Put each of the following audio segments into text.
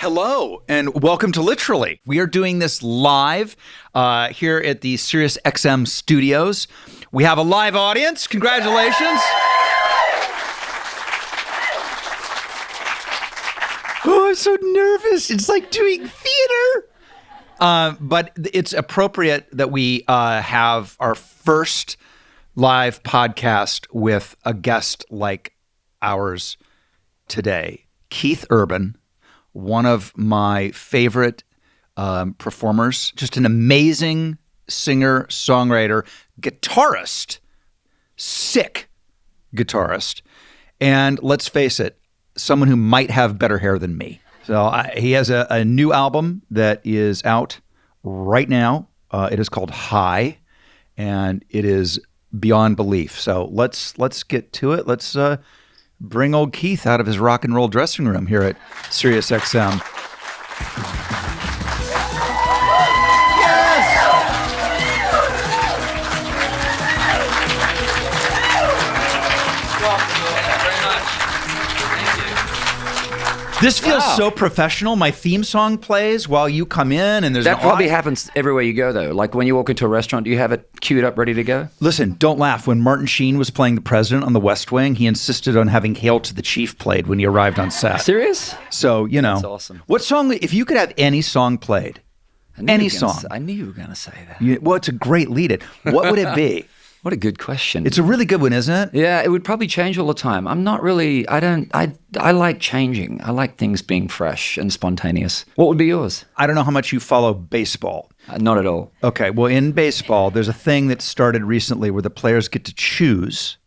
Hello, and welcome to Literally. We are doing this live here at the SiriusXM studios. We have a live audience. Congratulations. Oh, I'm so nervous. It's like doing theater. But it's appropriate that we have our first live podcast with a guest like ours today. Keith Urban, one of my favorite performers, just an amazing singer, songwriter, guitarist, sick guitarist. And let's face it, someone who might have better hair than me. So he has a new album that is out right now. It is called High, and it is beyond belief. So let's get to it. Let's bring old Keith out of his rock and roll dressing room here at SiriusXM. This feels so professional. My theme song plays while you come in, and there's that probably happens everywhere you go, though. Like when you walk into a restaurant, do you have it queued up, ready to go? Listen, don't laugh. When Martin Sheen was playing the president on The West Wing, he insisted on having "Hail to the Chief" played when he arrived on set. Serious? So that's awesome. What song? If you could have any song played, any song, I knew you were going to say that. Well, it's a great lead-in. What would it be? What a good question. It's a really good one, isn't it? Yeah, it would probably change all the time. I'm not really, I like changing. I like things being fresh and spontaneous. What would be yours? I don't know how much you follow baseball. Not at all. Okay, well, in baseball, there's a thing that started recently where the players get to choose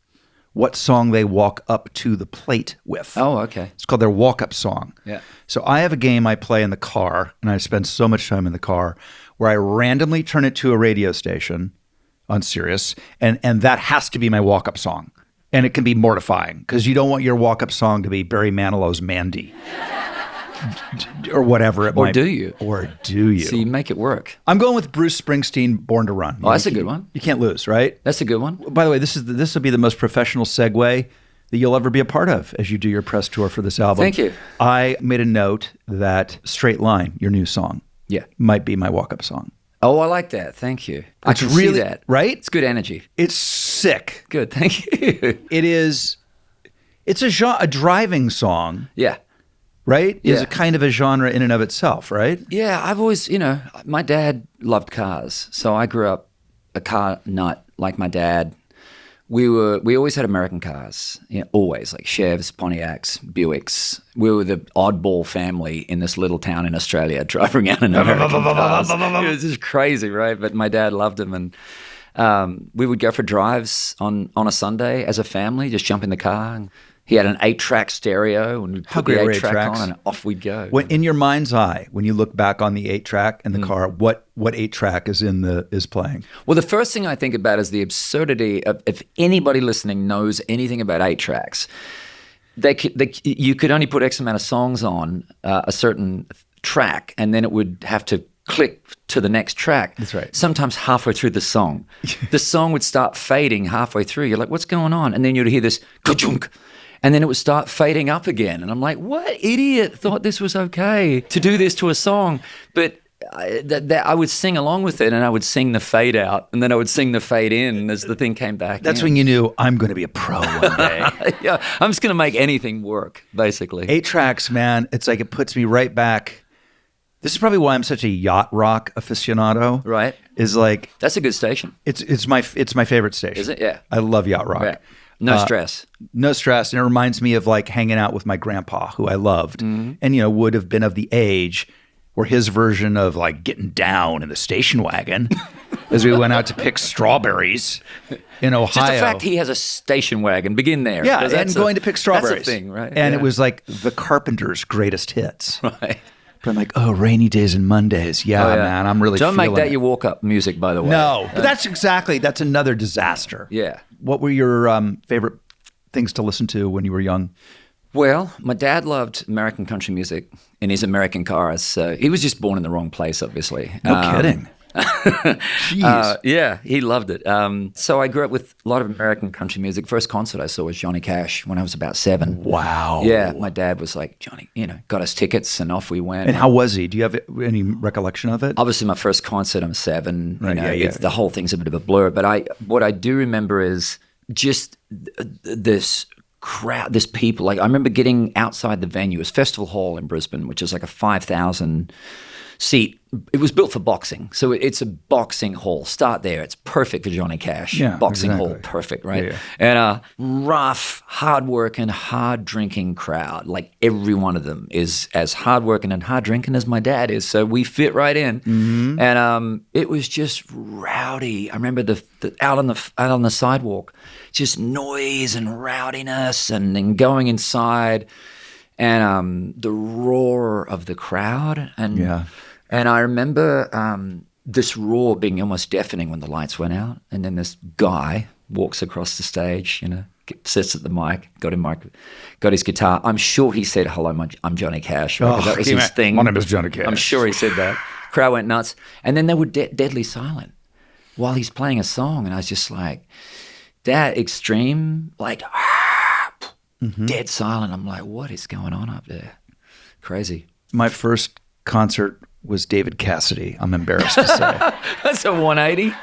what song they walk up to the plate with. Oh, okay. It's called their walk-up song. Yeah. So I have a game I play in the car, and I spend so much time in the car, where I randomly turn it to a radio station on Sirius, and that has to be my walk-up song. And it can be mortifying, because you don't want your walk-up song to be Barry Manilow's Mandy. Or whatever it might be. Or do you? Or do you? So you make it work. I'm going with Bruce Springsteen, Born to Run. Oh, that's a good one. You can't lose, right? That's a good one. By the way, this will be the most professional segue that you'll ever be a part of as you do your press tour for this album. Thank you. I made a note that Straight Line, your new song, might be my walk-up song. Oh, I like that. Thank you. I can see that. Right? It's good energy. It's sick. Good. Thank you. It's a driving song. Yeah. Right? Yeah. Is a kind of a genre in and of itself, right? Yeah, I've always, my dad loved cars. So I grew up a car nut like my dad. We always had American cars, always, like Chevs, Pontiacs, Buicks. We were the oddball family in this little town in Australia driving around in American cars. It was just crazy, right? But my dad loved them, and we would go for drives on a Sunday as a family, just jump in the car. And he had an 8-track stereo, and we'd put the 8-track on, and off we'd go. In your mind's eye, when you look back on the 8-track in the car, what 8-track is playing? Well, the first thing I think about is the absurdity of, if anybody listening knows anything about 8-tracks, you could only put X amount of songs on a certain track, and then it would have to click to the next track. That's right. Sometimes halfway through the song. The song would start fading halfway through. You're like, what's going on? And then you'd hear this ka-chunk, and then it would start fading up again. And I'm like, what idiot thought this was okay to do this to a song? But I would sing along with it, and I would sing the fade out, and then I would sing the fade in as the thing came back. That's when you knew, I'm going to be a pro one day. Yeah, I'm just going to make anything work, basically. 8-tracks, man, it's like it puts me right back. This is probably why I'm such a yacht rock aficionado. Right. Is like, that's a good station. It's my favorite station. Is it? Yeah. I love yacht rock. Right. No stress. No stress. And it reminds me of like hanging out with my grandpa, who I loved, and would have been of the age where his version of like getting down in the station wagon as we went out to pick strawberries in Ohio. Just the fact he has a station wagon. Begin there. Yeah, and going to pick strawberries. That's a thing, right? And it was like the Carpenters' greatest hits. Right. But I'm like, rainy days and Mondays. Yeah, man, I'm really Don't feeling make that it. your walk-up music, by the way. No, but that's another disaster. Yeah. What were your favorite things to listen to when you were young? Well, my dad loved American country music in his American cars. So he was just born in the wrong place, obviously. No kidding. Jeez. Yeah, he loved it. So I grew up with a lot of American country music. First concert I saw was Johnny Cash when I was about 7. Wow. Yeah, my dad was like, Johnny, got us tickets and off we went. And how was he? Do you have any recollection of it? Obviously, my first concert, I'm 7. Right, The whole thing's a bit of a blur. But what I do remember is just this crowd, this people. Like I remember getting outside the venue. It was Festival Hall in Brisbane, which is like a 5,000 seat. It was built for boxing, so it's a boxing hall. Start there. It's perfect for Johnny Cash. Yeah, boxing exactly. hall, perfect, right? Yeah. And a rough, hard-working, hard-drinking crowd. Like every one of them is as hard-working and hard-drinking as my dad is. So we fit right in, and it was just rowdy. I remember the out on the sidewalk, just noise and rowdiness, and then going inside, and the roar of the crowd, and Yeah. And I remember this roar being almost deafening when the lights went out. And then this guy walks across the stage, sits at the mic, got his guitar. I'm sure he said, "Hello, I'm Johnny Cash." Right? That was his thing. My name is Johnny Cash. I'm sure he said that. Crowd went nuts. And then they were deadly silent while he's playing a song. And I was just like, that extreme, like, dead silent. I'm like, what is going on up there? Crazy. My first concert was David Cassidy, I'm embarrassed to say. That's a 180.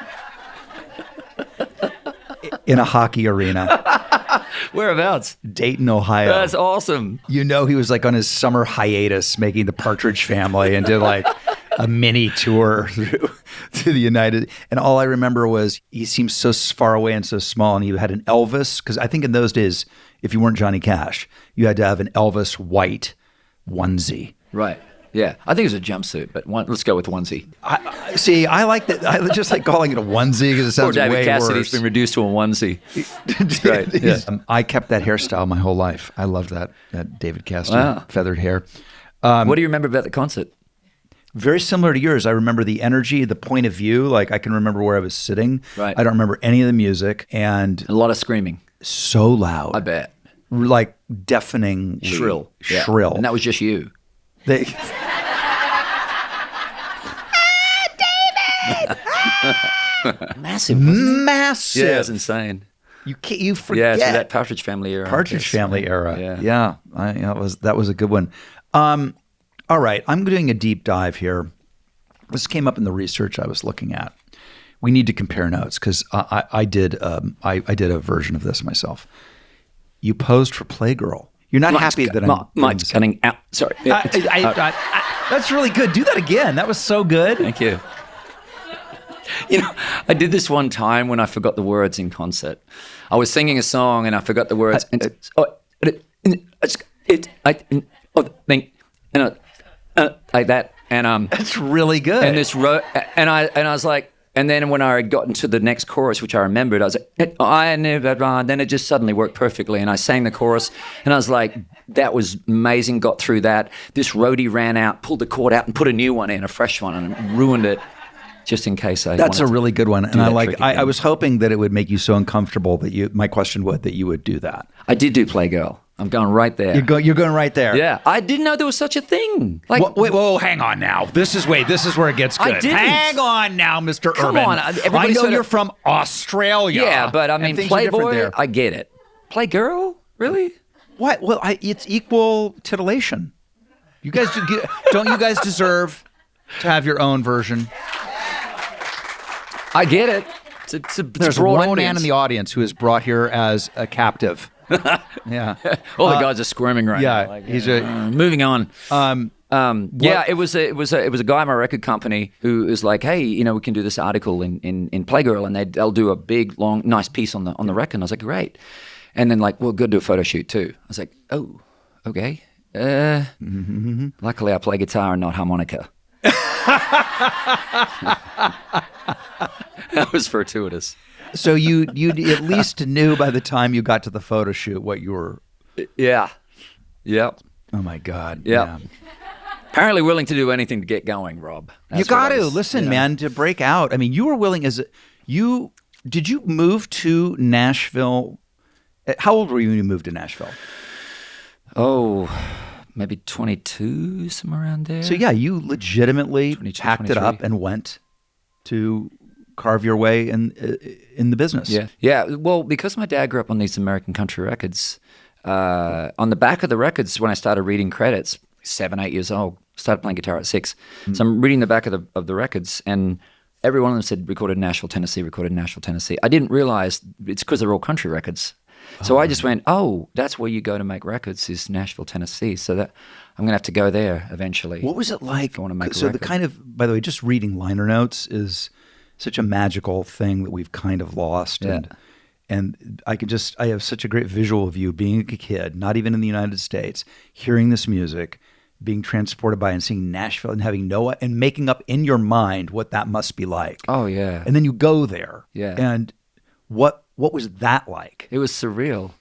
In a hockey arena. Whereabouts? Dayton, Ohio. That's awesome. He was like on his summer hiatus making the Partridge Family and did like a mini tour through the United. And all I remember was he seemed so far away and so small, and he had an Elvis, because I think in those days, if you weren't Johnny Cash, you had to have an Elvis white onesie. Right. Yeah, I think it was a jumpsuit, but let's go with onesie. I like that. I just like calling it a onesie because it sounds Poor David way Cassidy's worse. been reduced to a onesie. It's great. Yeah. I kept that hairstyle my whole life. I loved that David Cassidy feathered hair. What do you remember about the concert? Very similar to yours. I remember the energy, the point of view. Like I can remember where I was sitting. Right. I don't remember any of the music, and A lot of screaming. so loud. I bet. Like deafening, Shrill. Yeah. shrill. And that was just you. They, Massive, wasn't it? massive. Yeah, it was insane. You can't. You forget. Yeah, it's that Partridge Family era. Partridge Family era. Yeah. That was a good one. All right, I'm doing a deep dive here. This came up in the research I was looking at. We need to compare notes because I did a version of this myself. You posed for Playgirl. You're not happy that I'm Mike's cutting out. Sorry. That's really good. Do that again. That was so good. Thank you. I did this one time when I forgot the words in concert. I was singing a song and I forgot the words. Like that, and That's really good. and this and I was like, and then when I had gotten to the next chorus, which I remembered, I was like, I knew that. Then it just suddenly worked perfectly, and I sang the chorus, and I was like, that was amazing. Got through that. This roadie ran out, pulled the chord out, and put a new one in, a fresh one, and ruined it. Just in case That's a really good one, and I was hoping that it would make you so uncomfortable that you would do that. I did do Playgirl. I'm going right there. You're going right there. Yeah, I didn't know there was such a thing. Like, whoa, hang on now. This is where it gets good. I didn't. Hang on now, Mr. Come Urban. on, I know you're from Australia. yeah, but I and mean, things are different Playboy, there. I get it. Playgirl, really? What? Well, it's equal titillation. You guys don't you guys deserve to have your own version? I get it. There's one man in the audience who is brought here as a captive. Yeah. All the guys are squirming right now. Yeah, Like, he's moving on. Yeah, it was a guy at my record company who was like, hey, we can do this article in Playgirl, and they'll do a big, long, nice piece on the record. And I was like, great. And then like, we'll go do a photo shoot too. I was like, oh, okay. Luckily, I play guitar and not harmonica. That was fortuitous. So you at least knew by the time you got to the photo shoot what you were. Yeah. Yep. Oh my God. Yep. Yeah. Apparently willing to do anything to get going, Rob. You got to listen, man, to break out. I mean, you were willing did you move to Nashville? How old were you when you moved to Nashville? Oh, maybe 22, somewhere around there. So yeah, you legitimately 22, packed it 23. up and went to carve your way in the business. Yeah. Well, because my dad grew up on these American country records, on the back of the records, when I started reading credits, 7, 8 years old, started playing guitar at 6. So I'm reading the back of the records, and every one of them said recorded in Nashville, Tennessee, recorded in Nashville, Tennessee. I didn't realize it's because they're all country records. So I just went, that's where you go to make records, is Nashville, Tennessee. So that I'm going to have to go there eventually. What was it like? If I want to make a so record. the kind of, by the way, just reading liner notes is such a magical thing that we've kind of lost. Yeah. And I have such a great visual of you being a kid, not even in the United States, hearing this music, being transported by and seeing Nashville and and making up in your mind what that must be like. Oh, yeah. And then you go there. Yeah. And what was that like? It was surreal.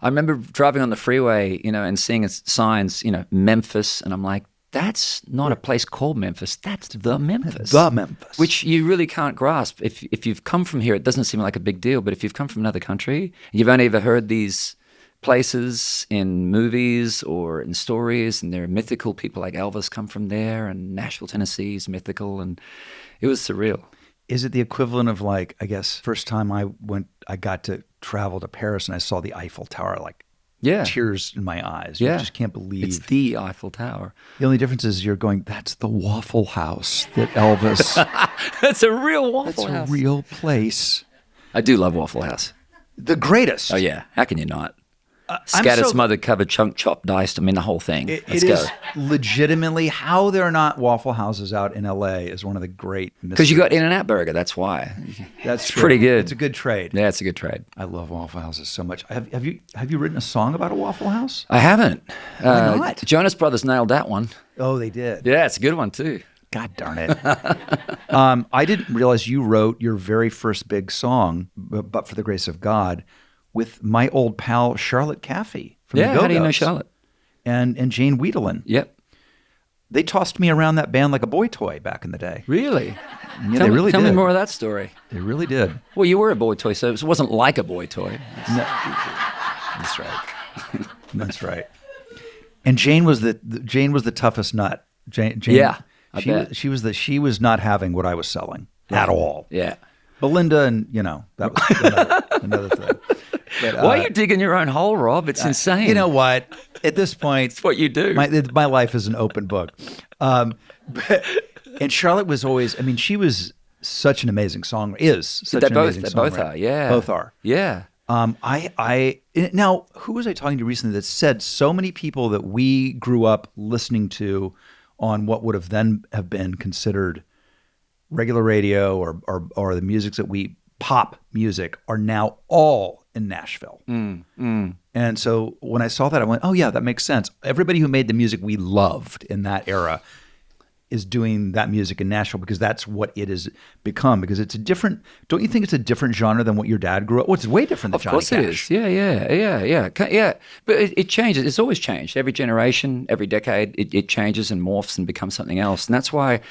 I remember driving on the freeway, and seeing signs, Memphis, and I'm like, that's not a place called Memphis. That's the Memphis. The Memphis. Which you really can't grasp. If you've come from here, it doesn't seem like a big deal. But if you've come from another country, you've only ever heard these places in movies or in stories, and there are mythical people like Elvis come from there, and Nashville, Tennessee is mythical, and it was surreal. Is it the equivalent of, like, I guess, first time I got to travel to Paris and I saw the Eiffel Tower, like, tears in my eyes. You just can't believe. It's the Eiffel Tower. The only difference is you're going, that's the Waffle House that Elvis. That's a real Waffle House. That's a real place. I do love Waffle House. The greatest. Oh, yeah. How can you not? Scattered, smothered, covered, chunk, chopped, diced. I mean, the whole thing. It is legitimately how there are not Waffle Houses out in L.A. is one of the great mysteries. Because you got In-N-Out Burger, that's why. That's true. Pretty good. It's a good trade. Yeah, it's a good trade. I love Waffle Houses so much. Have you written a song about a Waffle House? I haven't. Why not? Jonas Brothers nailed that one. Oh, they did. Yeah, it's a good one too. God darn it. I didn't realize you wrote your very first big song, But for the Grace of God, with my old pal Charlotte Caffey from the Go-Go's. How do you know Charlotte? And Jane Wiedelin. Yep. They tossed me around that band like a boy toy back in the day. Really? Yeah, they really did. Tell me more of that story. They really did. Well, you were a boy toy, so it wasn't like a boy toy. No, that's right. That's right. And Jane was the toughest nut. Jane, yeah, I bet. She was not having what I was selling at all. Yeah. Belinda, and that was another thing. But, why are you digging your own hole, Rob? It's insane. You know what? At this point, it's what you do. My life is an open book. And Charlotte was always. I mean, she was such an amazing songwriter. They both are. Yeah. Both are. Yeah. Now, who was I talking to recently that said so many people that we grew up listening to on what would have then have been considered regular radio or the music that pop music are now all in Nashville. And so when I saw that, I went, oh yeah, that makes sense. Everybody who made the music we loved in that era is doing that music in Nashville because that's what it has become. Because it's a different, don't you think it's a different genre than what your dad grew up? Well, it's way different than Johnny Cash. Of course it is. Yeah. But it changes. It's always changed. Every generation, every decade, it changes and morphs and becomes something else. And that's why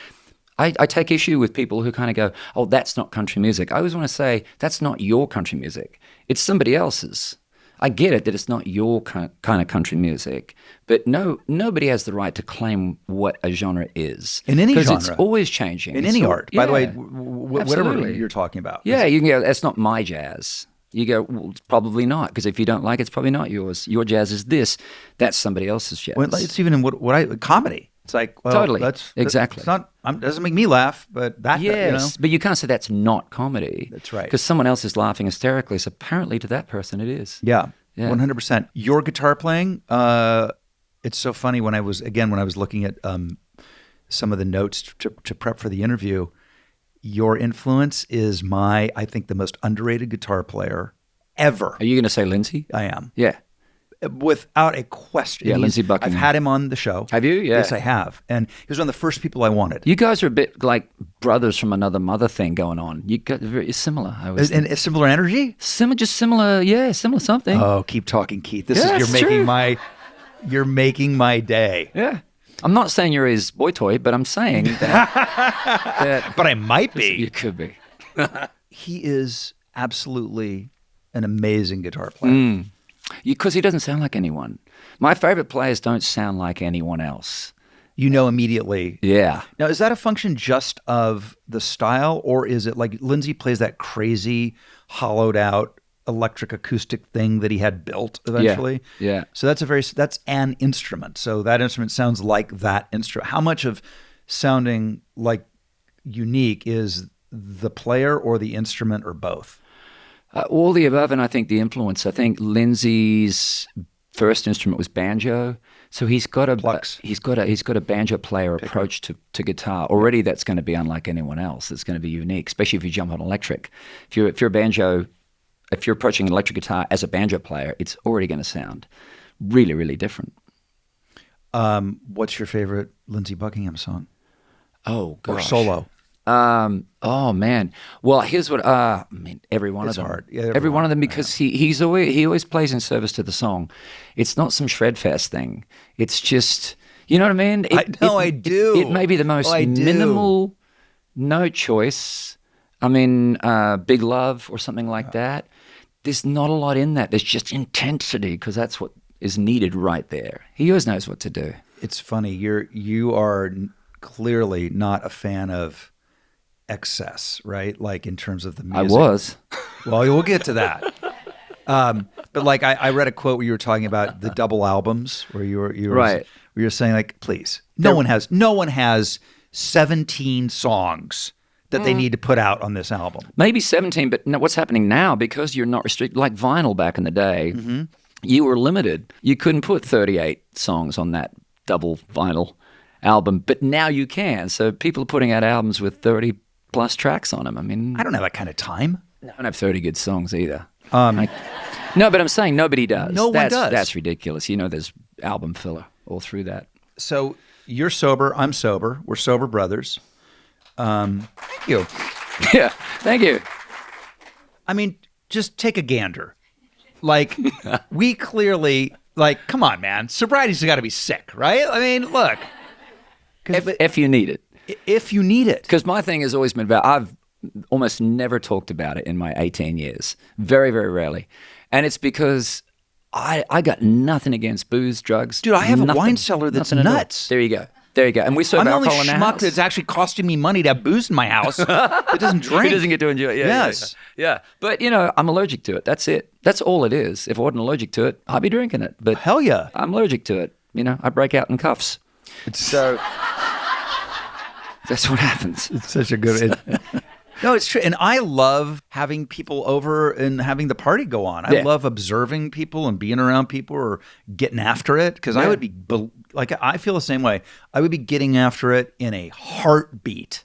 I take issue with people who kind of go, oh, that's not country music. I always want to say, that's not your country music. It's somebody else's. I get it that it's not your kind of country music, but nobody has the right to claim what a genre is. In any genre. Because it's always changing. In any art. By the way, whatever you're talking about. Yeah, you can go, that's not my jazz. You go, well, it's probably not, because if you don't like it, it's probably not yours. Your jazz is this. That's somebody else's jazz. Well, it's even in comedy. It's like, well, totally, exactly. It's not. Doesn't make me laugh, but that. Yes, but you can't say that's not comedy. That's right. Because someone else is laughing hysterically. So apparently, to that person, it is. Yeah, 100%. Your guitar playing. It's so funny when I was looking at some of the notes to prep for the interview. Your influence is I think the most underrated guitar player ever. Are you going to say Lindsay? I am. Yeah. Without a question. Yeah, Lindsay Buckingham. I've had him on the show. Have you? Yeah. Yes, I have. And he was one of the first people I wanted. You guys are a bit like brothers from another mother thing going on. You got very similar. And a similar energy? Similar something. Oh, keep talking, Keith. You're making my day. Yeah. I'm not saying you're his boy toy, but I'm saying that but I might be. You could be. He is absolutely an amazing guitar player. Because he doesn't sound like anyone. My favorite players don't sound like anyone else. You know immediately. Yeah. Now, is that a function just of the style, or is it like Lindsay plays that crazy, hollowed out electric acoustic thing that he had built eventually? Yeah. So that's an instrument. So that instrument sounds like that instrument. How much of sounding like unique is the player or the instrument or both? All the above, and I think the influence. I think Lindsay's first instrument was banjo, so he's got a banjo player approach to guitar already. That's going to be unlike anyone else. It's going to be unique, especially if you jump on electric. If you're approaching an electric guitar as a banjo player, it's already going to sound really, really different. What's your favorite Lindsay Buckingham song? Oh, gosh. Or solo? Oh man. Well, here's what. Every one of them. Hard. Yeah, every one of them, because he always plays in service to the song. It's not some shred fest thing. It's just, you know what I mean. I do. It may be the most minimal note choice. I mean, Big Love or something like that. There's not a lot in that. There's just intensity, because that's what is needed right there. He always knows what to do. It's funny. You are clearly not a fan of excess, right? Like in terms of the music. I was. Well, we'll get to that. But like I read a quote where you were talking about the double albums, where you were right. Where you're saying like, please, no one has 17 songs that they need to put out on this album. Maybe 17, but no, what's happening now, because you're not restricted, like vinyl back in the day, you were limited. You couldn't put 38 songs on that double vinyl album, but now you can. So people are putting out albums with 30 plus tracks on them. I mean, I don't have that kind of time. I don't have 30 good songs either. No, but I'm saying nobody does. No one does. That's ridiculous. You know, there's album filler all through that. So you're sober, I'm sober. We're sober brothers. Thank you. Yeah, thank you. I mean, just take a gander. Like, we clearly, like, come on, man. Sobriety's got to be sick, right? I mean, look. If you need it. If you need it. Because my thing has always been about, I've almost never talked about it in my 18 years. Very, very rarely. And it's because I got nothing against booze, drugs. Dude, I have a wine cellar that's nuts. There you go. And we serve alcohol in our house. I'm the only schmuck that's actually costing me money to have booze in my house. It doesn't drink. He doesn't get to enjoy it. Yeah. But, you know, I'm allergic to it. That's it. That's all it is. If I wasn't allergic to it, I'd be drinking it. But hell yeah. I'm allergic to it. You know, I break out in cuffs. So that's what happens. It's such a good... No, it's true. And I love having people over and having the party go on. I love observing people and being around people or getting after it, because I would be, like, I feel the same way. I would be getting after it in a heartbeat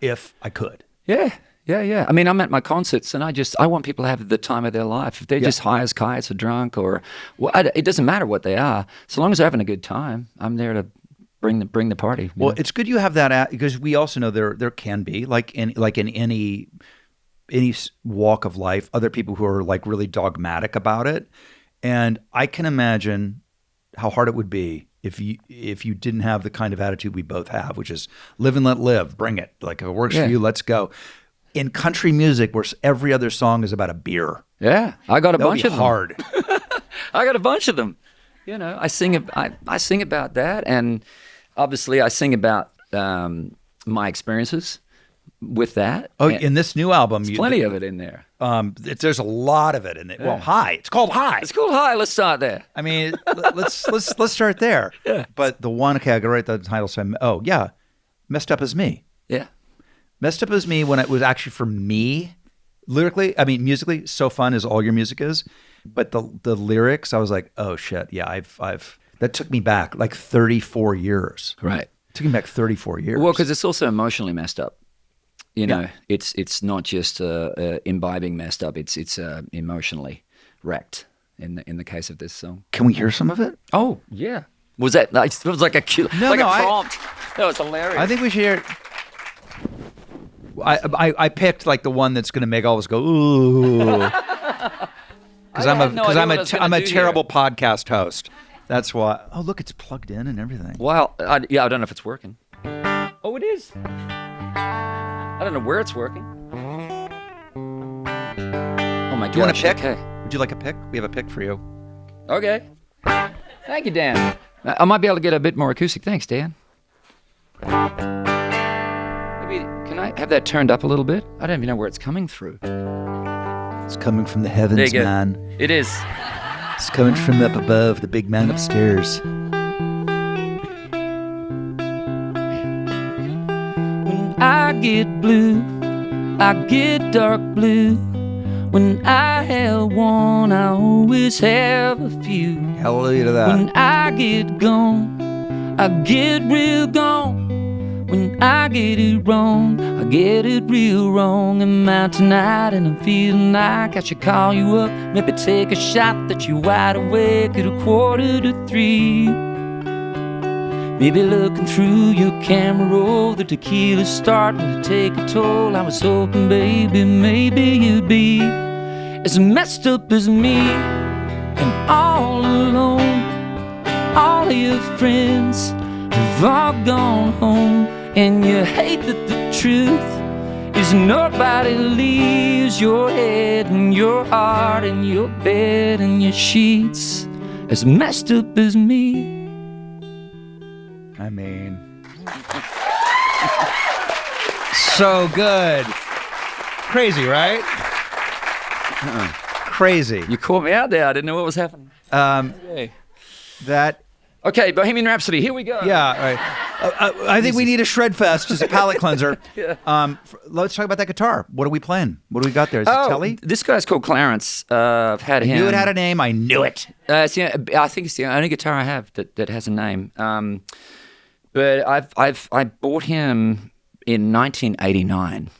if I could. Yeah. I mean, I'm at my concerts and I want people to have the time of their life. If they're just high as kites or drunk or, it doesn't matter what they are. So long as they're having a good time, I'm there to bring the party. Well, it's good you have that, because we also know there can be, like in any walk of life, other people who are like really dogmatic about it. And I can imagine how hard it would be if you didn't have the kind of attitude we both have, which is live and let live, bring it. Like, if it works for you, let's go. In country music, where every other song is about a beer. Yeah, I got a bunch of them. Hard. I got a bunch of them. You know, I sing about that, and obviously I sing about my experiences with that. Oh, in this new album, there's plenty of it in there. There's a lot of it in it. Well, High. It's called High. Let's start there. I mean, let's start there. Yeah. But the one, okay, I gotta write the title. So Messed Up As Me. Yeah. Messed Up As Me, when it was actually for me, lyrically, I mean, musically, so fun as all your music is. But the lyrics, I was like, oh shit, yeah, I've that took me back like 34 years. Right. It took me back 34 years. Well, because it's also emotionally messed up. You know, it's not just imbibing messed up. It's emotionally wrecked in the case of this song. Can we hear some of it? Oh yeah. Was that? It was like a prompt. That was hilarious. I think we should hear it. I picked like the one that's going to make all of us go ooh, because I'm a terrible podcast host. That's why. Oh, look, it's plugged in and everything. Well, I don't know if it's working. Oh, it is. I don't know where it's working. Oh my God! Do you want a pick? Okay. Would you like a pick? We have a pick for you. Okay. Thank you, Dan. I might be able to get a bit more acoustic. Thanks, Dan. Maybe can I have that turned up a little bit? I don't even know where it's coming through. It's coming from the heavens, man. It is. It's coming from up above, the big man upstairs. When I get blue, I get dark blue. When I have one, I always have a few. Hallelujah to that. When I get gone, I get real gone. When I get it wrong, I get it real wrong. I'm out tonight and I'm feeling like I should call you up. Maybe take a shot that you're wide awake at 2:45. Maybe looking through your camera roll, the tequila's starting to take a toll. I was hoping, baby, maybe you'd be as messed up as me and all alone. All of your friends have all gone home, and you hate that the truth is nobody leaves your head and your heart and your bed and your sheets as messed up as me. I mean, so good. Crazy, right? Crazy. You caught me out there. I didn't know what was happening. That. Okay, Bohemian Rhapsody. Here we go. Yeah, right. I think we need a shred fest as a palate cleanser. Yeah. Let's talk about that guitar. What are we playing? What do we got there? Is it Telly? This guy's called Clarence. I've had him. I knew it had a name. I knew it. I think it's the only guitar I have that has a name. But I bought him in 1989,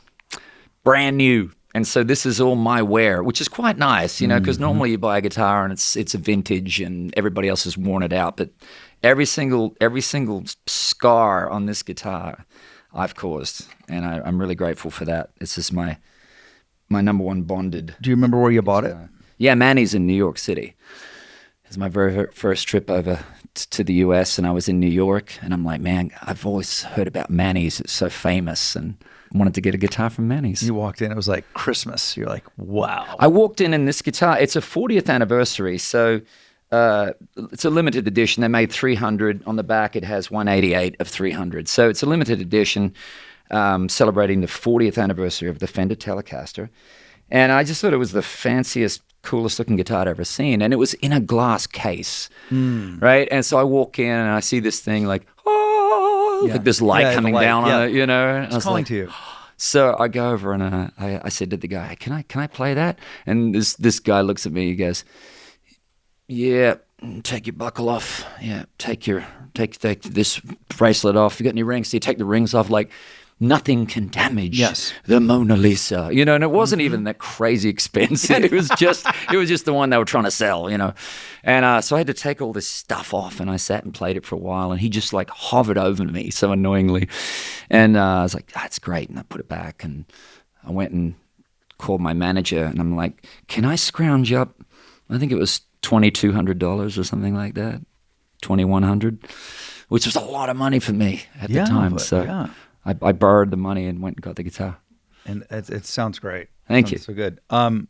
brand new, and so this is all my wear, which is quite nice, because normally you buy a guitar and it's a vintage and everybody else has worn it out, but every single scar on this guitar I've caused, and I'm really grateful for that. This is my number one bonded. Do you remember where you bought it? Yeah, Manny's in New York City. It was my very first trip over to the US, and I was in New York, and I'm like, man, I've always heard about Manny's. It's so famous, and wanted to get a guitar from Manny's. You walked in, it was like Christmas. You're like, wow. I walked in this guitar, it's a 40th anniversary, so it's a limited edition. They made 300. On the back, it has 188 of 300. So it's a limited edition celebrating the 40th anniversary of the Fender Telecaster. And I just thought it was the fanciest, coolest looking guitar I'd ever seen. And it was in a glass case, right? And so I walk in and I see this thing like, like this light coming down on it, And it's calling to you. So I go over and I said to the guy, can I play that? And this guy looks at me, he goes, yeah, take your buckle off. Yeah, take this bracelet off. You got any rings? So you take the rings off, like nothing can damage the Mona Lisa. And it wasn't even that crazy expensive. It was just the one they were trying to sell, And so I had to take all this stuff off, and I sat and played it for a while, and he just like hovered over me so annoyingly. And I was like, that's great. And I put it back, and I went and called my manager, and I'm like, can I scrounge up, I think it was $2,200 or something like that, $2,100, which was a lot of money for me at the time. So I borrowed the money and went and got the guitar. And it sounds great. Thank you. So good. I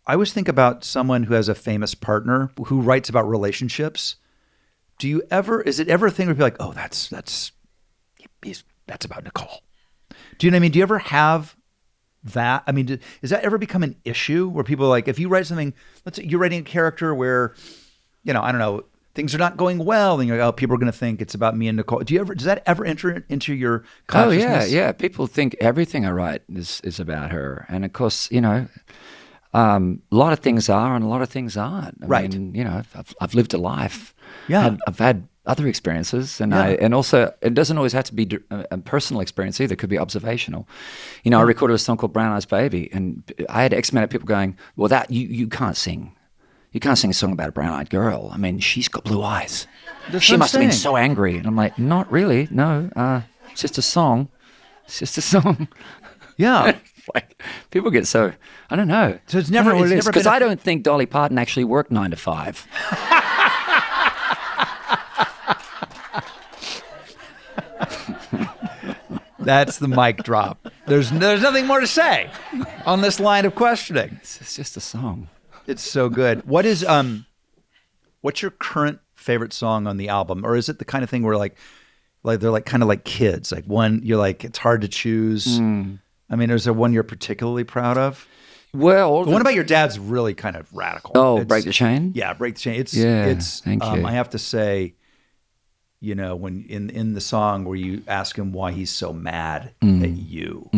always think about someone who has a famous partner who writes about relationships. Is it ever a thing where people are like, oh, that's about Nicole? Do you know what I mean? Do you ever have that? I mean, does that ever become an issue where people are like, if you write something, let's say you're writing a character where, I don't know, things are not going well, and you're like, oh, people are going to think it's about me and Nicole. Does that ever enter into your consciousness? Oh, yeah. People think everything I write is about her. And of course, a lot of things are and a lot of things aren't. I mean, I've lived a life. Yeah. I've had other experiences, and also it doesn't always have to be a personal experience either. It could be observational. I recorded a song called Brown Eyes Baby, and I had X amount of people going, well, that you can't sing. You can't sing a song about a brown-eyed girl. I mean, she's got blue eyes. She must have been so angry. And I'm like, not really. No, it's just a song. It's just a song. Yeah. Like, people get so, I don't know. So it's never because I don't think Dolly Parton actually worked 9 to 5. That's the mic drop. There's nothing more to say on this line of questioning. It's just a song. It's so good. What's your current favorite song on the album, or is it the kind of thing where like they're like kind of like kids? Like one, you're like it's hard to choose. I mean, is there one you're particularly proud of? Well, the one about your dad's really kind of radical. Oh, Break the Chain? Yeah, Break the Chain. It's thank you. I have to say, you know, when in the song where you ask him why he's so mad at you,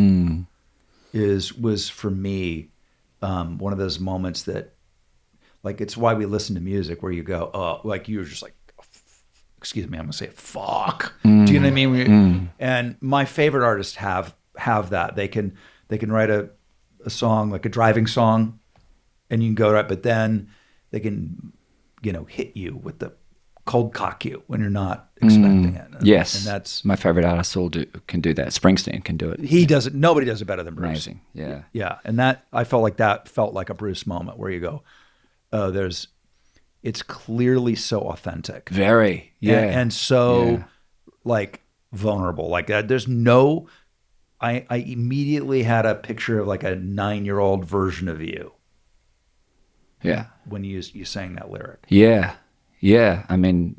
was for me one of those moments that, like, it's why we listen to music where you go, oh, like you're just like, excuse me, I'm gonna say fuck. Do you know what I mean? And my favorite artists have that. They can write a song, like a driving song, and you can go right, but then they can, you know, hit you with the cold cock you when you're not expecting it. Yes. And that's my favorite artists can do that. Springsteen can do it. He does it. Nobody does it better than Bruce. Amazing. Yeah. Yeah. And that, I felt like a Bruce moment where you go, oh, it's clearly so authentic. Very. Yeah. And so like vulnerable like that. There's no, I immediately had a picture of like a 9-year-old version of you. Yeah. When you sang that lyric. Yeah. Yeah. I mean,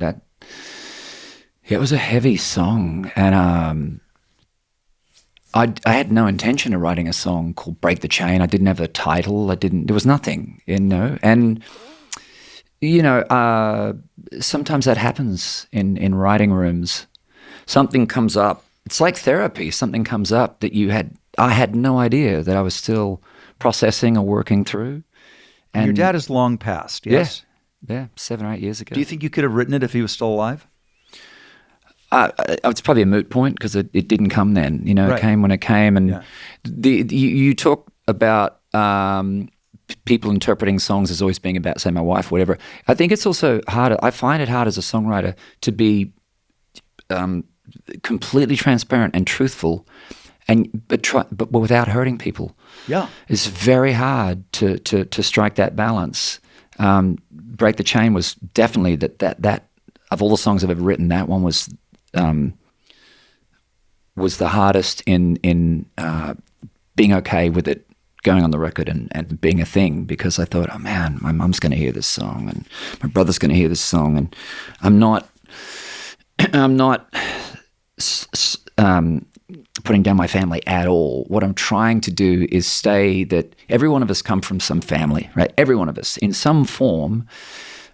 it was a heavy song. And I had no intention of writing a song called Break the Chain. I didn't have a title. There was nothing, you know. And, you know, sometimes that happens in writing rooms. Something comes up. It's like therapy. Something comes up that I had no idea that I was still processing or working through. And your dad is long passed, yes? Yeah, 7 or 8 years ago. Do you think you could have written it if he was still alive? It's probably a moot point because it didn't come then. You know, Right. It came when it came. And you talk about people interpreting songs as always being about, say, my wife, whatever. I think it's also harder. I find it hard as a songwriter to be completely transparent and truthful, but without hurting people. Yeah, it's very hard to strike that balance. Break the Chain was definitely that of all the songs I've ever written, that one was the hardest in being okay with it going on the record and being a thing, because I thought, oh man, my mum's going to hear this song and my brother's going to hear this song, and I'm not putting down my family at all. What I'm trying to do is say that every one of us come from some family, right? Every one of us, in some form,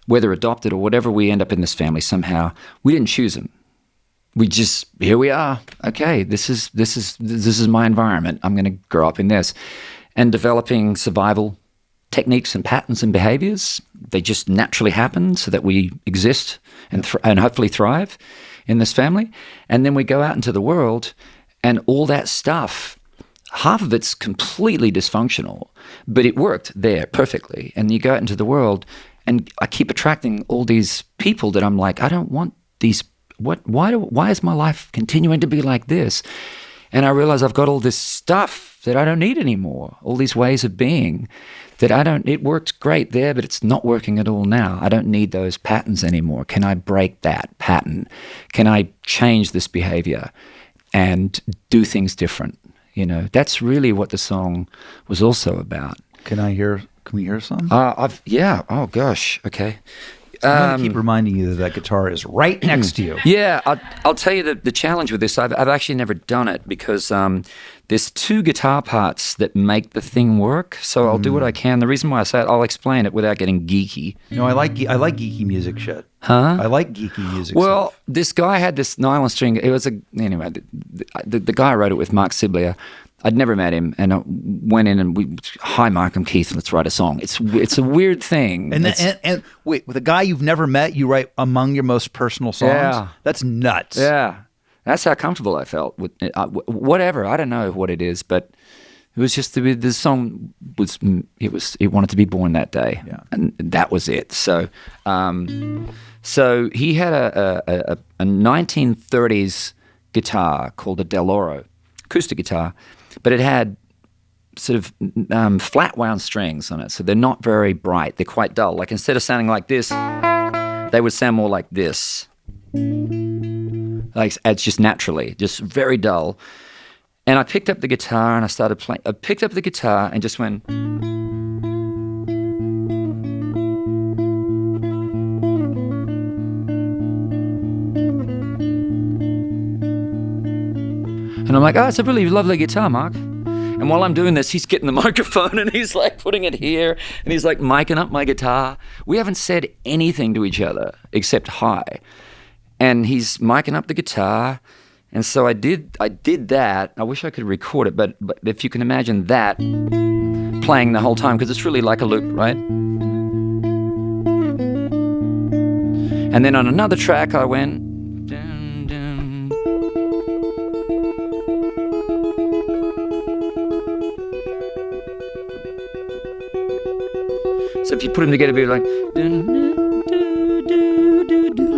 whether adopted or whatever, we end up in this family somehow. We didn't choose them. Here we are. Okay, this is my environment. I'm going to grow up in this. And developing survival techniques and patterns and behaviors, they just naturally happen so that we exist and hopefully thrive in this family. And then we go out into the world, and all that stuff, half of it's completely dysfunctional, but it worked there perfectly. And you go out into the world, and I keep attracting all these people that I'm like, I don't want these. Why is my life continuing to be like this? And I realize I've got all this stuff that I don't need anymore, all these ways of being that it worked great there, but it's not working at all now. I don't need those patterns anymore. Can I break that pattern? Can I change this behavior and do things different? You know, that's really what the song was also about. Can we hear some? Yeah. Oh gosh. Okay. I'm going to keep reminding you that guitar is right next to you. Yeah, I'll tell you the challenge with this. I've actually never done it because there's 2 guitar parts that make the thing work. So I'll do what I can. The reason why I say it, I'll explain it without getting geeky. No, I like geeky music shit. Huh? I like geeky music. Well, stuff. this guy had this nylon string. It was anyway. The guy I wrote it with, Mark Sibley. I'd never met him, and I went in and hi, Mark, I'm Keith, let's write a song. It's a weird thing. And wait, with a guy you've never met, you write among your most personal songs? Yeah. That's nuts. Yeah. That's how comfortable I felt with it. Whatever, I don't know what it is, but it was just the song it wanted to be born that day, and that was it. So, so he had a 1930s guitar called a Del Oro, acoustic guitar, but it had sort of flat wound strings on it, so they're not very bright. They're quite dull. Like instead of sounding like this, they would sound more like this. Like it's just naturally, just very dull. And I picked up the guitar and I started playing. I picked up the guitar and just went. And I'm like, oh, it's a really lovely guitar, Mark. And while I'm doing this, he's getting the microphone and he's like putting it here and he's like micing up my guitar. We haven't said anything to each other except hi. And he's micing up the guitar. And so I did that. I wish I could record it, but if you can imagine that playing the whole time, because it's really like a loop, right? And then on another track, I went. Dun, dun. So if you put them together, it'd be like. Dun, dun, dun, dun, dun, dun, dun, dun,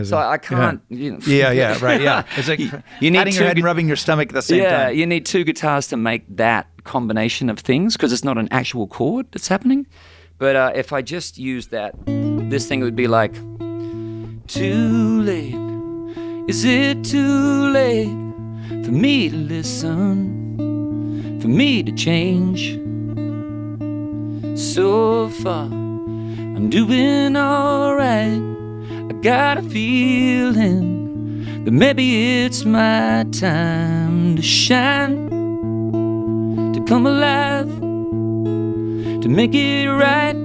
so I can't. Yeah. Right. Yeah. It's like you need patting your head and rubbing your stomach at the same time. Yeah, you need two guitars to make that combination of things because it's not an actual chord that's happening. But if I just use that, this thing would be like, too late. Is it too late for me to listen, for me to change? So far, I'm doing all right. I got a feeling that maybe it's my time to shine, to come alive, to make it right.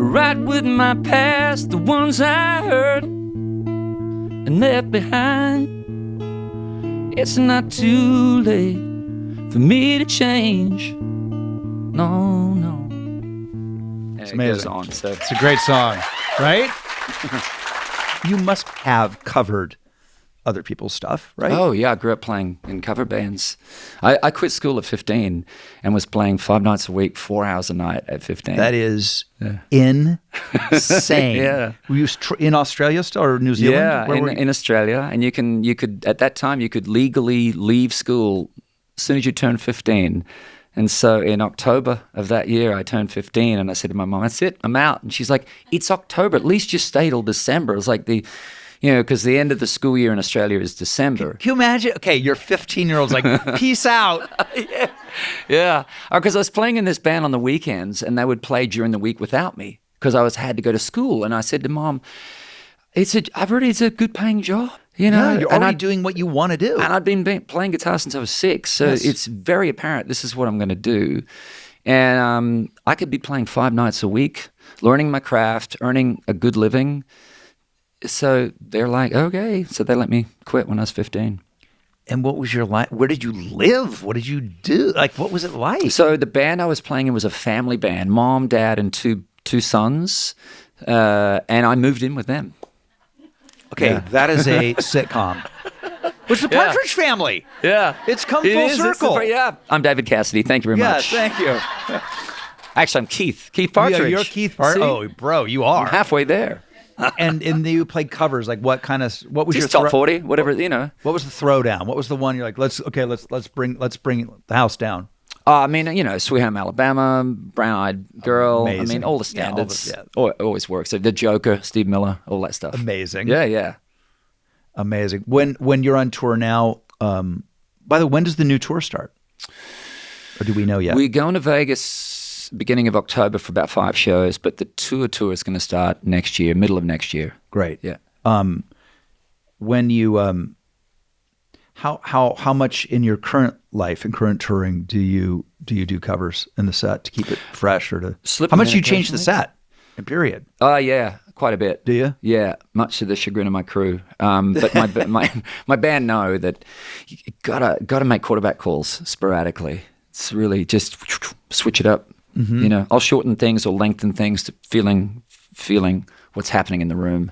Right with my past, the ones I heard and left behind. It's not too late for me to change. No. It's And it goes on. So it's a great song, right? You must have covered other people's stuff, right? Oh, yeah, I grew up playing in cover bands. I quit school at 15 and was playing 5 nights a week, 4 hours a night at 15. That is insane. Yeah. Were you in Australia still or New Zealand? Yeah, Where were you? in Australia. And you could at that time, you could legally leave school as soon as you turned 15. And so in October of that year, I turned 15 and I said to my mom, that's it, I'm out. And she's like, it's October, at least just stay till December. It's like because the end of the school year in Australia is December. Can you imagine? Okay, your 15-year-old's like, peace out. Yeah. Because I was playing in this band on the weekends and they would play during the week without me because I had to go to school. And I said to Mom, it's a good paying job. You know, Yeah, you're already doing what you want to do. And I'd been playing guitar since I was 6. So It's very apparent this is what I'm going to do. And I could be playing 5 nights a week, learning my craft, earning a good living. So they're like, okay. So they let me quit when I was 15. And what was your life? Where did you live? What did you do? Like, what was it like? So the band I was playing in was a family band, mom, dad, and two sons. And I moved in with them. Okay, That is a sitcom. It's the Partridge Family. Yeah. It's come full circle. I'm David Cassidy. Thank you very much. Yeah, thank you. Actually, I'm Keith Partridge. Yeah, you're Keith Partridge. Oh, bro, you are. I'm halfway there. and you played covers. Like what was Just your top 40, whatever, you know. What was the throwdown? What was the one you're like, let's bring the house down? I mean, Sweet Home Alabama, Brown Eyed Girl. Amazing. I mean, all the standards. Yeah, Always works. The Joker, Steve Miller, all that stuff. Amazing. Yeah. Amazing. When you're on tour now, by the way, when does the new tour start? Or do we know yet? We're going to Vegas beginning of October for about 5 shows, but the tour is going to start next year, middle of next year. Great. Yeah. When you how much in your current life and current touring do you do covers in the set to keep it fresh or to Slip how much in do you change the occasionally? set? In period. Yeah, quite a bit. Do you? Yeah, much to the chagrin of my crew. But my band know that you gotta make quarterback calls sporadically. It's really just switch it up. Mm-hmm. I'll shorten things or lengthen things to feeling what's happening in the room.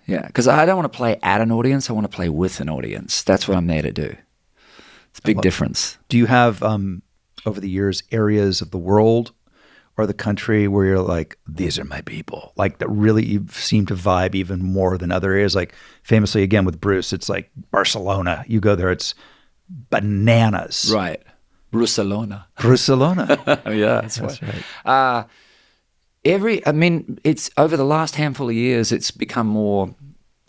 Yeah, because I don't want to play at an audience. I want to play with an audience. That's what I'm there to do. It's a big difference. Do you have, over the years, areas of the world or the country where you're like, these are my people? Like that really you seem to vibe even more than other areas? Like famously, again, with Bruce, it's like Barcelona. You go there, it's bananas. Right. Barcelona. Yeah, that's right. It's over the last handful of years, it's become more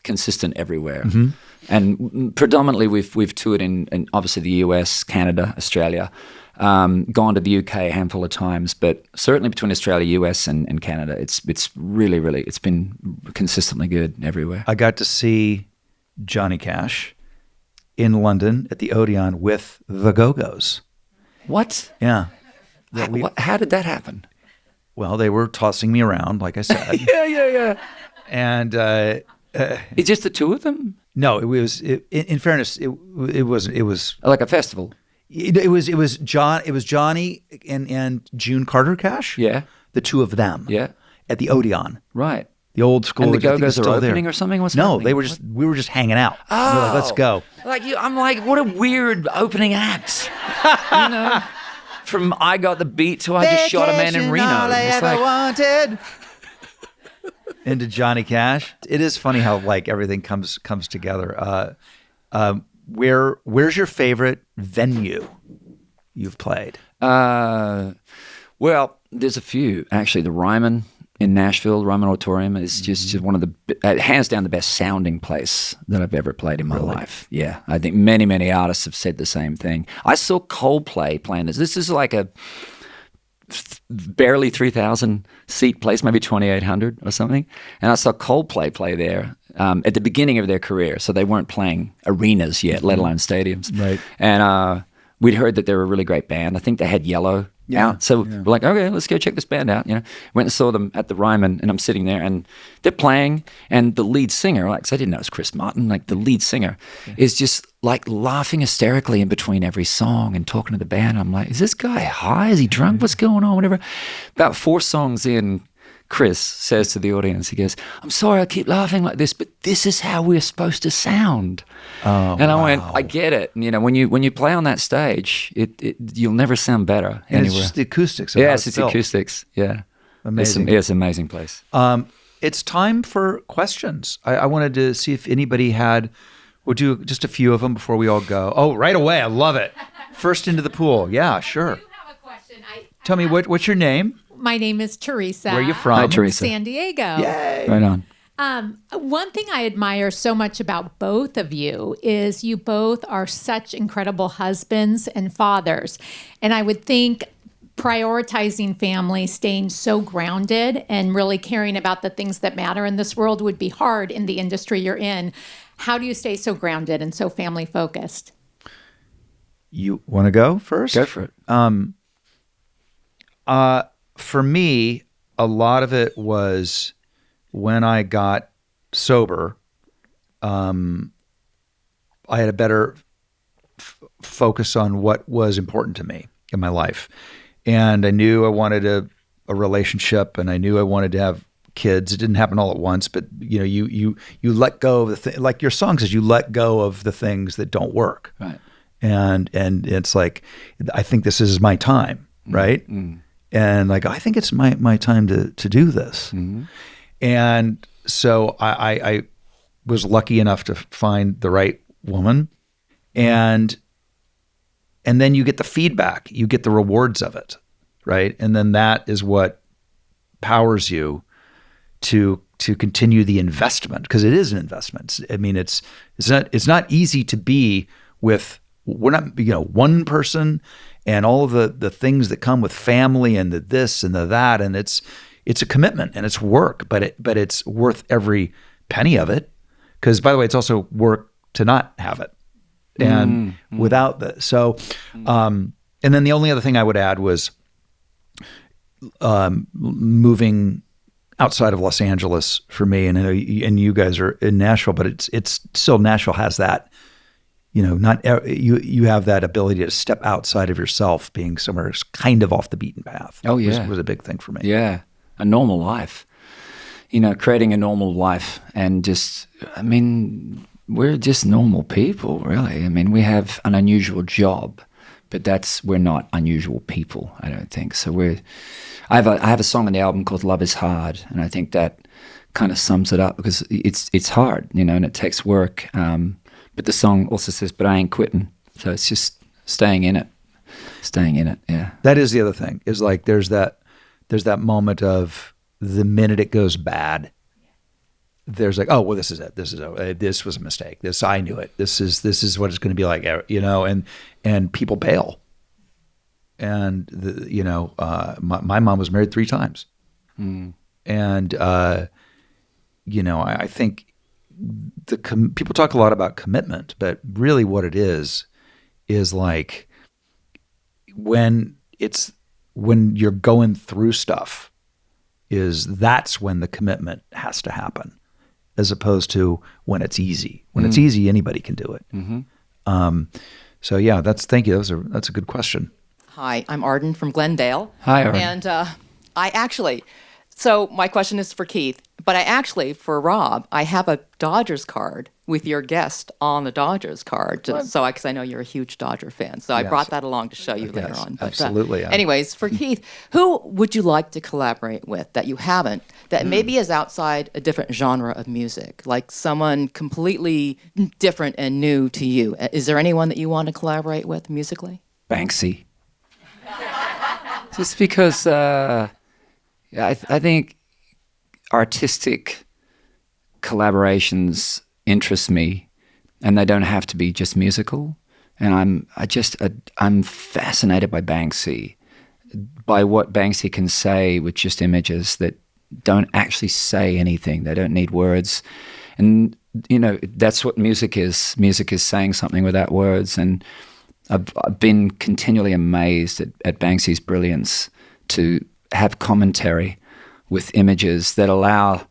consistent everywhere. Mm-hmm. And predominantly we've toured in obviously the US, Canada, Australia, gone to the UK a handful of times, but certainly between Australia, US, and Canada, it's really, really, it's been consistently good everywhere. I got to see Johnny Cash in London at the Odeon with the Go-Go's. What? Yeah. How did that happen? Well, they were tossing me around, like I said. Yeah. And It's just the two of them? no, in fairness, it was Like a festival? it was Johnny and June Carter Cash. Yeah. The two of them. Yeah. At the Odeon. Right. The old school. And the I think Go-Go's it's are still opening there. or something? What's No, happening? we were just hanging out. We were like, let's go. I'm like, what a weird opening act. You know? From I Got the Beat to I Just Shot a Man in Reno. All I It's ever like, wanted. Into Johnny Cash. It is funny how like everything comes together. Where's your favorite venue you've played? well, there's a few. Actually, the Ryman in Nashville, Ryman Auditorium, is just one of the, hands down, the best sounding place that I've ever played in my life. Yeah, I think many, many artists have said the same thing. I saw Coldplay playing this. This is like a barely 3,000 seat place, maybe 2,800 or something. And I saw Coldplay play there at the beginning of their career. So they weren't playing arenas yet, let alone stadiums. Right. And we'd heard that they were a really great band. I think they had Yellow out. So we're like, okay, let's go check this band out. You know, went and saw them at the Ryman, and I'm sitting there, and they're playing, and the lead singer, like, 'cause I didn't know it was Chris Martin, like the lead singer is just like laughing hysterically in between every song and talking to the band. I'm like, is this guy high? Is he drunk? What's going on? Whatever. About 4 songs in, Chris says to the audience, he goes, I'm sorry I keep laughing like this, but this is how we're supposed to sound. Oh, and I went, I get it. And, you know, when you play on that stage, you'll never sound better And anywhere. it's just the acoustics. Of how Yes, it's built. acoustics. Yeah. Amazing. It's an amazing place. It's time for questions. I wanted to see if anybody had. We'll do just a few of them before we all go. Oh, right away. I love it. First into the pool. Yeah, sure. I do have a question. Tell me, what's your name? My name is Teresa. Where are you from? Hi, Teresa. San Diego. Yay. Right on. One thing I admire so much about both of you is you both are such incredible husbands and fathers. And I would think prioritizing family, staying so grounded and really caring about the things that matter in this world would be hard in the industry you're in. How do you stay so grounded and so family focused? You want to go first? Go for it. For me, a lot of it was when I got sober, I had a better focus on what was important to me in my life. And I knew I wanted a relationship, and I knew I wanted to have kids. It didn't happen all at once, but you know, you let go of the like your song says, you let go of the things that don't work. Right. And it's like, I think this is my time, right? Mm-hmm. And like, I think it's my time to do this. Mm-hmm. And so I was lucky enough to find the right woman, and then you get the feedback, you get the rewards of it, right? And then that is what powers you to continue the investment, because it is an investment. I mean, it's not easy to be with. We're not, one person and all of the things that come with family and the this and the that, and it's a commitment and it's work, but it's worth every penny of it. Because, by the way, it's also work to not have it, and without the and then the only other thing I would add was moving outside of Los Angeles for me, and I know you guys are in Nashville, but it's still, Nashville has that. Not you have that ability to step outside of yourself, being somewhere kind of off the beaten path. Oh yeah, was a big thing for me. Yeah, a normal life. Creating a normal life, and we're just normal people, really. We have an unusual job, but we're not unusual people, I don't think. So I have a song on the album called "Love Is Hard," and I think that kind of sums it up, because it's hard, and it takes work. But the song also says, "But I ain't quitting." So it's just staying in it. Yeah. That is the other thing, is like there's that moment of the minute it goes bad, there's like, oh well, this is it. This was a mistake. I knew it. This is what it's going to be like, and people bail. And my mom was married 3 times, and I think people talk a lot about commitment, but really what it is like when you're going through stuff, that's when the commitment has to happen, as opposed to when it's easy. When it's easy, anybody can do it. So yeah, thank you. That's a good question. Hi, I'm Arden from Glendale. Hi, Arden. And so my question is for Keith, but for Rob, I have a Dodgers card with your guest on the Dodgers card, because I know you're a huge Dodger fan. So I brought that along to show you later on. But, absolutely. Anyways, for Keith, who would you like to collaborate with that you haven't, that maybe is outside a different genre of music, like someone completely different and new to you? Is there anyone that you want to collaborate with musically? Banksy. Just because I think artistic collaborations interest me, and they don't have to be just musical. And I'm fascinated by Banksy, by what Banksy can say with just images that don't actually say anything. They don't need words, and that's what music is. Music is saying something without words, and I've been continually amazed at Banksy's brilliance to have commentary with images that allow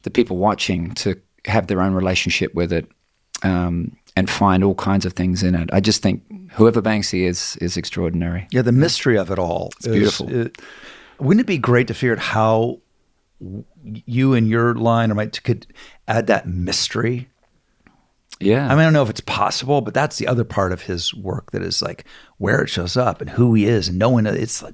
the people watching to have their own relationship with it, and find all kinds of things in it. I just think whoever Banksy is extraordinary. Yeah, the mystery of it all. It's beautiful. Wouldn't it be great to figure out how you and your line could add that mystery? Yeah. I mean, I don't know if it's possible, but that's the other part of his work that is like where it shows up and who he is, and no one. It's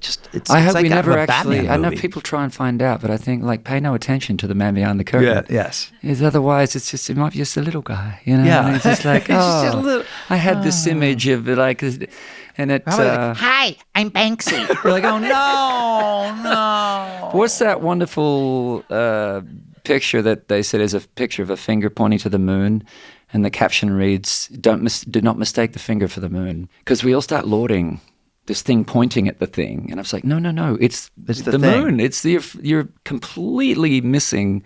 I hope like we never a actually. Batman I know movie. people try and find out, but I think pay no attention to the man behind the curtain. Yeah. Yes. Because otherwise, it might be just a little guy, Yeah. And it's just like, It's just a little- I had this image of and it. Hi, I'm Banksy. You're like, oh no. What's that wonderful picture that they said is a picture of a finger pointing to the moon? And the caption reads, do not mistake the finger for the moon. Because we all start lauding this thing pointing at the thing. And I was like, no, it's the thing. moon. You're completely missing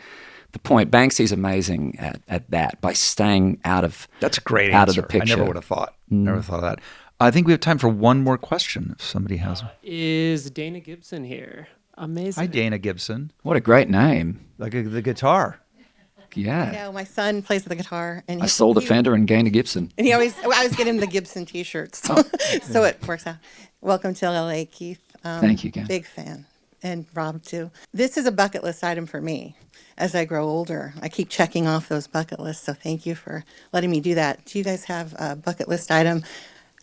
the point. Banksy's amazing at that, by staying out of That's a great out answer. of the picture. I never would have thought. Never thought of that. I think we have time for one more question if somebody has one. Is Dana Gibson here? Amazing. Hi, Dana Gibson. What a great name. Like the guitar. Yeah. No, my son plays the guitar, and I sold a Fender and gained a Gibson. And I always get him the Gibson T-shirts, so it works out. Welcome to LA, Keith. Thank you, Ken. Big fan, and Rob too. This is a bucket list item for me. As I grow older, I keep checking off those bucket lists. So thank you for letting me do that. Do you guys have a bucket list item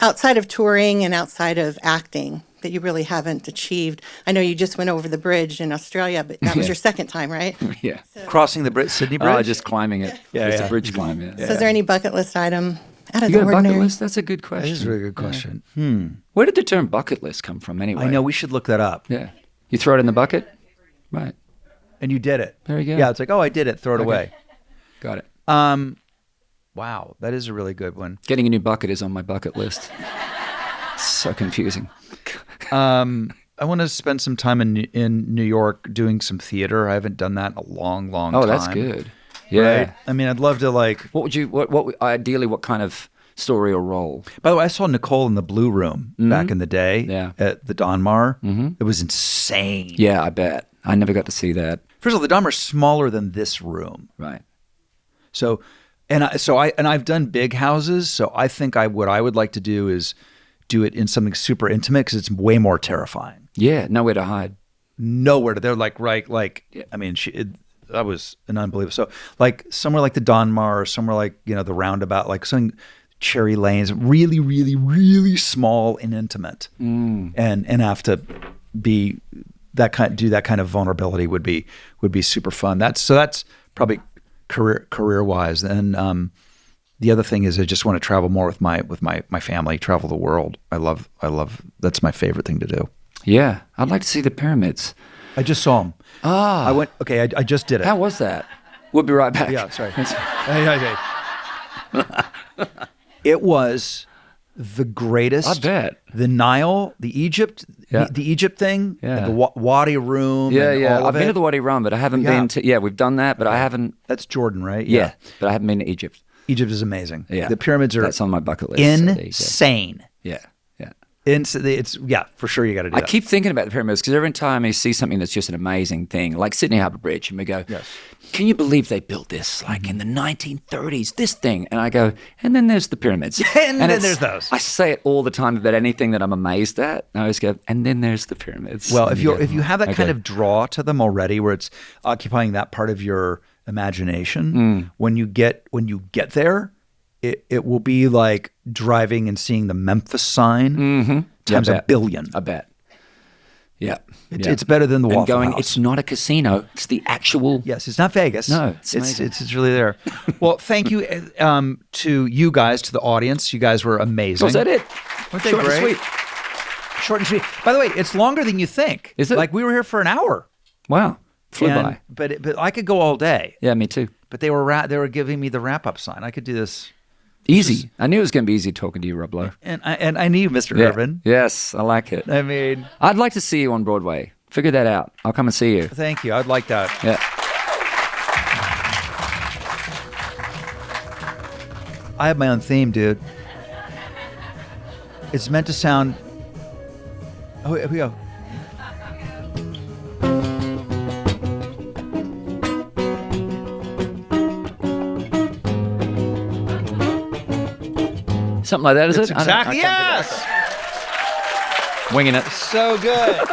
outside of touring and outside of acting that you really haven't achieved? I know you just went over the bridge in Australia, but that was your second time, right? Yeah. Crossing the Sydney Bridge? Oh, just climbing it. Yeah, It's yeah. a bridge climb, yeah. So is there any bucket list item out of You the got a ordinary? bucket list? That's a good question. That is a really good question. Where did the term bucket list come from anyway? I know, we should look that up. Yeah. You throw it in the bucket? Right. And you did it. There you go. Yeah, it's like, oh, I did it. Throw it Okay. away. Got it. Wow, that is a really good one. Getting a new bucket is on my bucket list. So confusing. I want to spend some time in New York doing some theater. I haven't done that in a long time. Oh, that's good. Yeah. Right? I mean, I'd love to Ideally, what kind of story or role? By the way, I saw Nicole in the Blue Room back in the day at the Donmar. It was insane. Yeah, I bet. I never got to see that. First of all, the Donmar's smaller than this room. Right. So, I've done big houses. So I think what I would like to do is do it in something super intimate because it's way more terrifying. Yeah, nowhere to hide. Nowhere to. They're like right. I mean, that was an unbelievable. So like somewhere like the Donmar, or somewhere like the Roundabout, like something. Cherry Lanes, really, really, really small and intimate, and have to be do that kind of vulnerability would be super fun. That's probably career wise. And the other thing is I just want to travel more with my family, travel the world. I love that's my favorite thing to do. Yeah, I'd like to see the pyramids. I just saw them. Ah, I went. Okay, I just did it. How was that? We'll be right back. Yeah, sorry. It was the greatest. I bet. The Nile, the Egypt, Yeah. the Egypt thing, Yeah. the Wadi Rum. Yeah, and yeah. all I've of been it. to the Wadi Rum, but I haven't been to. Yeah, we've done that, but I haven't. That's Jordan, right? Yeah, but I haven't been to Egypt. Egypt is amazing. Yeah, the pyramids are that's on my bucket list. So there you go. insane. Yeah, yeah. It's for sure. You got to do I that. keep thinking about the pyramids because every time I see something that's just an amazing thing, like Sydney Harbour Bridge, and we go, Yes. can you believe they built this like in the 1930s, this thing? And I go, and then there's the pyramids. And then it's- there's those. I say it all the time about anything that I'm amazed at. I always go, and then there's the pyramids. Well, And if you have that kind of draw to them already, where it's occupying that part of your imagination, when you get there, it will be like driving and seeing the Memphis sign times I a bet. billion. I bet. Yeah. It's better than the and Waffle going, House. it's not a casino. It's the actual. Yes, it's not Vegas. No, it's it's amazing. really there. Well, thank you to you guys, to the audience. You guys were amazing. Was that it? Weren't they Short and great? sweet. Short and sweet. By the way, it's longer than you think. Is it? Like we were here for an hour. Wow. Flew And- by. But I could go all day. Yeah, me too. But they were giving me the wrap up sign. I could do this. Easy. I knew it was going to be easy talking to you, Rob Lowe. And I knew Mr. Yeah. Urban. Yes, I like it. I mean, I'd like to see you on Broadway. Figure that out. I'll come and see you. thank you. I'd like that. Yeah. I have my own theme, dude. It's meant to sound. Oh, here we go. Something like that, is It's it? I don't- I exactly. can't Yes. figure it out. Winging it. So good.